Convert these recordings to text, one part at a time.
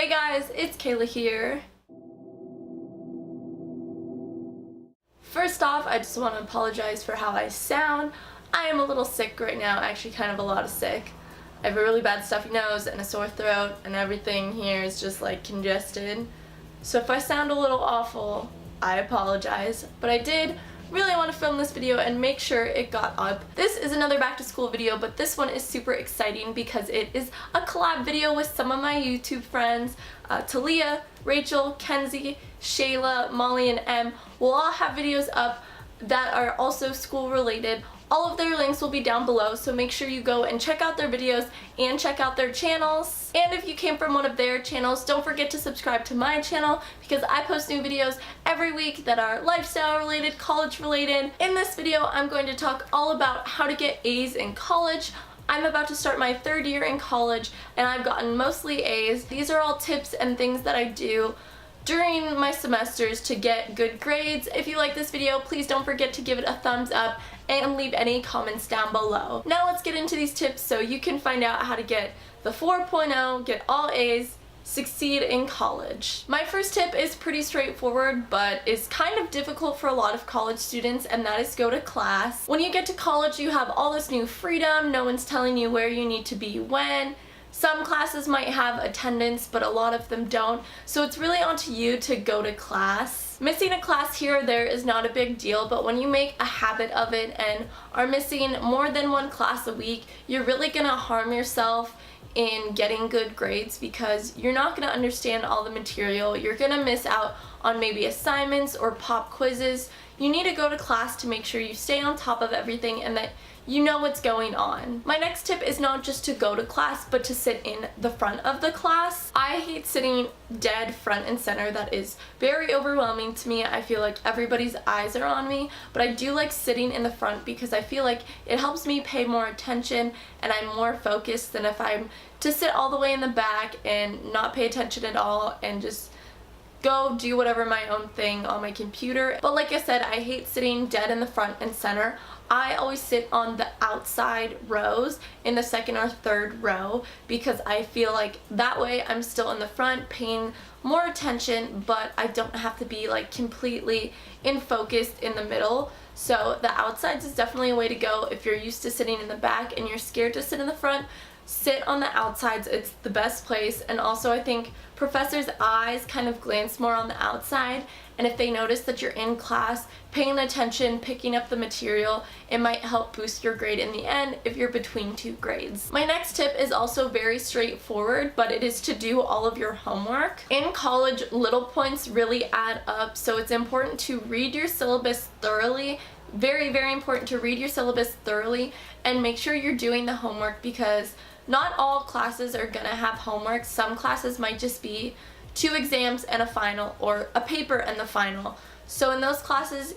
Hey guys, it's Kayla here. First off, I just want to apologize for how I sound. I am a little sick right now, actually kind of a lot of sick. I have a really bad stuffy nose and a sore throat, and everything here is just like congested. So if I sound a little awful, I apologize. But I did really want to film this video and make sure it got up. This is another back to school video, but this one is super exciting because it is a collab video with some of my YouTube friends. Talia, Rachel, Kenzie, Shayla, Molly, and Em will all have videos up that are also school related. All of their links will be down below, so make sure you go and check out their videos and check out their channels. And if you came from one of their channels, don't forget to subscribe to my channel because I post new videos every week that are lifestyle related, college related. In this video, I'm going to talk all about how to get A's in college. I'm about to start my third year in college and I've gotten mostly A's. These are all tips and things that I do during my semesters to get good grades. If you like this video, please don't forget to give it a thumbs up and leave any comments down below. Now let's get into these tips so you can find out how to get the 4.0, get all A's, succeed in college. My first tip is pretty straightforward, but is kind of difficult for a lot of college students, and that is go to class. When you get to college, you have all this new freedom. No one's telling you where you need to be when. Some classes might have attendance, but a lot of them don't, so it's really on to you to go to class. Missing a class here or there is not a big deal, but when you make a habit of it and are missing more than one class a week, you're really gonna harm yourself in getting good grades because you're not gonna understand all the material. You're gonna miss out on maybe assignments or pop quizzes. You need to go to class to make sure you stay on top of everything and that you know what's going on. My next tip is not just to go to class, but to sit in the front of the class. I hate sitting dead front and center. That is very overwhelming to me. I feel like everybody's eyes are on me, but I do like sitting in the front because I feel like it helps me pay more attention and I'm more focused than if I'm to sit all the way in the back and not pay attention at all and just go do whatever my own thing on my computer. But like I said, I hate sitting dead in the front and center. I always sit on the outside rows in the second or third row because I feel like that way I'm still in the front paying more attention, but I don't have to be like completely in focus in the middle. So the outsides is definitely a way to go. If you're used to sitting in the back and you're scared to sit in the front, sit on the outsides. It's the best place. And also I think professors' eyes kind of glance more on the outside, and if they notice that you're in class paying attention, picking up the material, it might help boost your grade in the end if you're between two grades. My next tip is also very straightforward, but it is to do all of your homework. In college, little points really add up, so it's important to read your syllabus thoroughly. Very, very important to read your syllabus thoroughly and make sure you're doing the homework because not all classes are gonna have homework. Some classes might just be 2 exams and a final, or a paper and the final. So in those classes,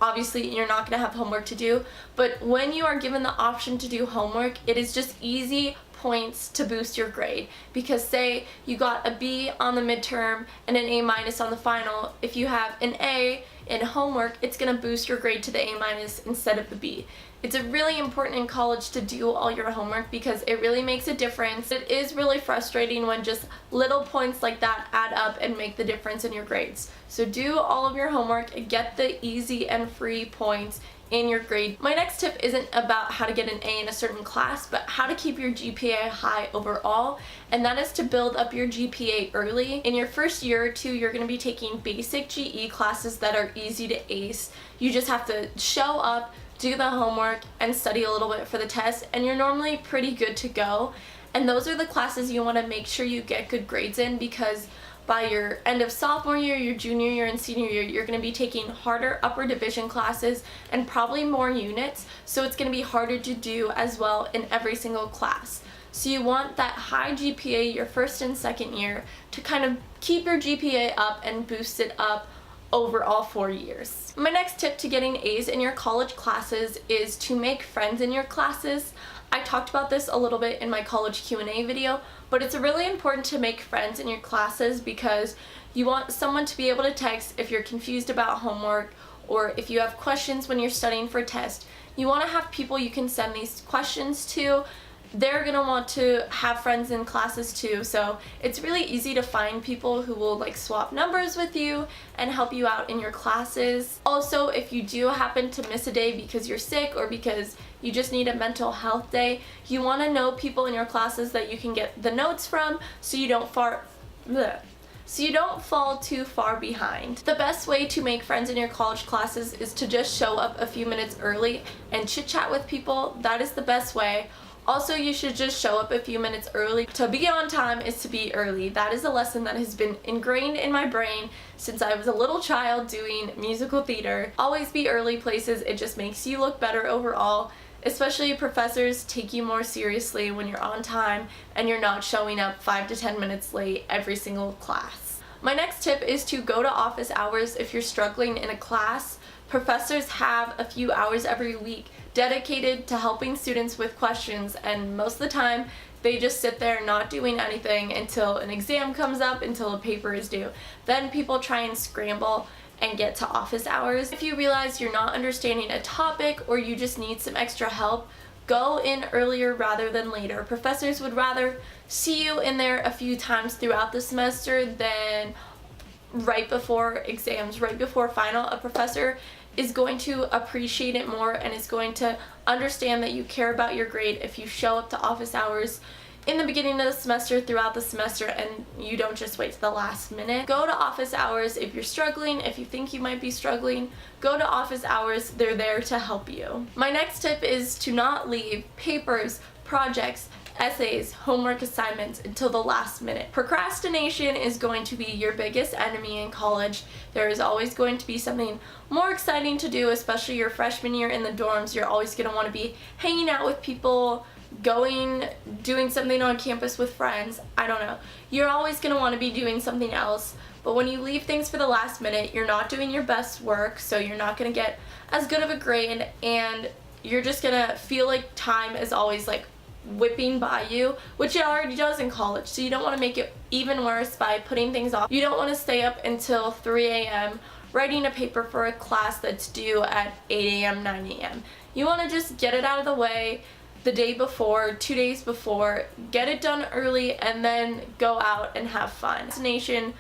obviously you're not gonna have homework to do, but when you are given the option to do homework, it is just easy points to boost your grade. Because say you got a B on the midterm and an A- on the final, if you have an A in homework, it's gonna boost your grade to the A- instead of the B. It's really important in college to do all your homework because it really makes a difference. It is really frustrating when just little points like that add up and make the difference in your grades. So do all of your homework and get the easy and free points in your grade. My next tip isn't about how to get an A in a certain class, but how to keep your GPA high overall, and that is to build up your GPA early. In your first year or two, you're going to be taking basic GE classes that are easy to ace. You just have to show up, do the homework, and study a little bit for the test, and you're normally pretty good to go. And those are the classes you want to make sure you get good grades in because by your end of sophomore year, your junior year, and senior year, you're going to be taking harder upper division classes and probably more units, so it's going to be harder to do as well in every single class. So you want that high GPA your first and second year to kind of keep your GPA up and boost it up over all 4 years. My next tip to getting A's in your college classes is to make friends in your classes. I talked about this a little bit in my college Q&A video, but it's really important to make friends in your classes because you want someone to be able to text if you're confused about homework or if you have questions when you're studying for a test. You want to have people you can send these questions to they're gonna want to have friends in classes too, so it's really easy to find people who will like swap numbers with you and help you out in your classes. Also, if you do happen to miss a day because you're sick or because you just need a mental health day, you want to know people in your classes that you can get the notes from so you don't fall too far behind. The best way to make friends in your college classes is to just show up a few minutes early and chit chat with people. That is the best way. Also, you should just show up a few minutes early. To be on time is to be early. That is a lesson that has been ingrained in my brain since I was a little child doing musical theater. Always be early places. It just makes you look better overall. Especially professors take you more seriously when you're on time and you're not showing up 5 to 10 minutes late every single class. My next tip is to go to office hours if you're struggling in a class. Professors have a few hours every week dedicated to helping students with questions, and most of the time they just sit there not doing anything until an exam comes up, until a paper is due. Then people try and scramble and get to office hours. If you realize you're not understanding a topic or you just need some extra help, go in earlier rather than later. Professors would rather see you in there a few times throughout the semester than right before exams, right before final. A professor is going to appreciate it more and is going to understand that you care about your grade if you show up to office hours in the beginning of the semester, throughout the semester, and you don't just wait to the last minute. Go to office hours if you're struggling. If you think you might be struggling, go to office hours. They're there to help you. My next tip is to not leave papers, projects, essays, homework assignments until the last minute. Procrastination is going to be your biggest enemy in college. There is always going to be something more exciting to do, especially your freshman year in the dorms. You're always going to want to be hanging out with people, doing something on campus with friends. I don't know. You're always going to want to be doing something else. But when you leave things for the last minute, you're not doing your best work, so you're not going to get as good of a grade, and you're just going to feel like time is always like whipping by you, which it already does in college. So you don't want to make it even worse by putting things off. You don't want to stay up until 3 a.m. writing a paper for a class that's due at 8 a.m., 9 a.m. You want to just get it out of the way the day before, 2 days before, get it done early, and then go out and have fun. Procrastination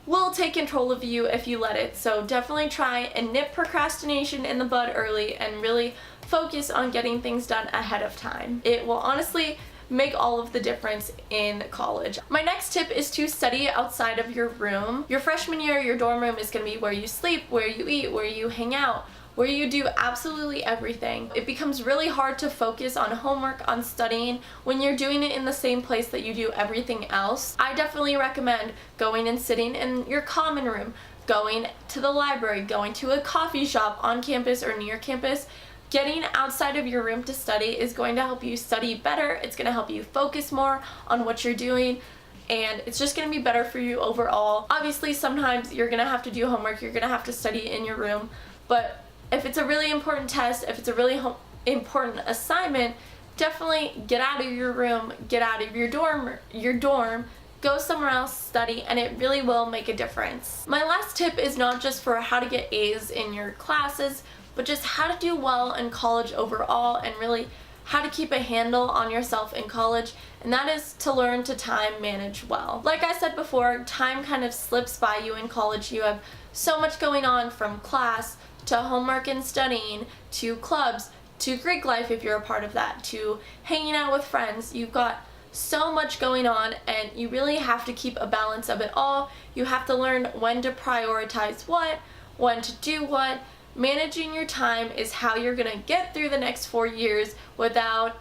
will take control of you if you let it, so definitely try and nip procrastination in the bud early and really focus on getting things done ahead of time. It will honestly make all of the difference in college. My next tip is to study outside of your room. Your freshman year, your dorm room is going to be where you sleep, where you eat, where you hang out, where you do absolutely everything. It becomes really hard to focus on homework, on studying, when you're doing it in the same place that you do everything else. I definitely recommend going and sitting in your common room, going to the library, going to a coffee shop on campus or near campus. Getting outside of your room to study is going to help you study better. It's going to help you focus more on what you're doing, and it's just going to be better for you overall. Obviously, sometimes you're going to have to do homework, you're going to have to study in your room, but if it's a really important test, if it's a really important assignment, definitely get out of your room, get out of your dorm, go somewhere else, study, and it really will make a difference. My last tip is not just for how to get A's in your classes, but just how to do well in college overall, and really how to keep a handle on yourself in college, and that is to learn to time manage well. Like I said before, time kind of slips by you in college. You have so much going on, from class to homework and studying, to clubs, to Greek life if you're a part of that, to hanging out with friends. You've got so much going on, and you really have to keep a balance of it all. You have to learn when to prioritize what, when to do what. Managing your time is how you're gonna get through the next 4 years without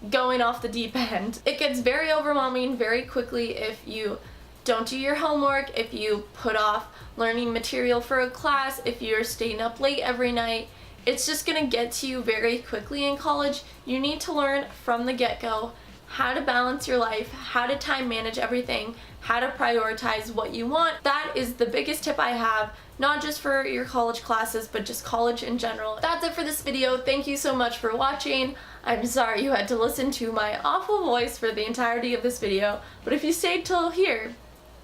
going off the deep end. It gets very overwhelming very quickly if you don't do your homework, if you put off learning material for a class, if you're staying up late every night. It's just gonna get to you very quickly in college. You need to learn from the get-go how to balance your life, how to time manage everything, how to prioritize what you want. That is the biggest tip I have, not just for your college classes, but just college in general. That's it for this video. Thank you so much for watching. I'm sorry you had to listen to my awful voice for the entirety of this video, but if you stayed till here,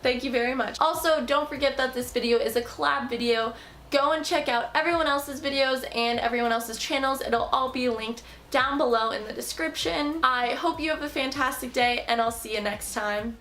thank you very much. Also, don't forget that this video is a collab video. Go and check out everyone else's videos and everyone else's channels. It'll all be linked down below in the description. I hope you have a fantastic day, and I'll see you next time.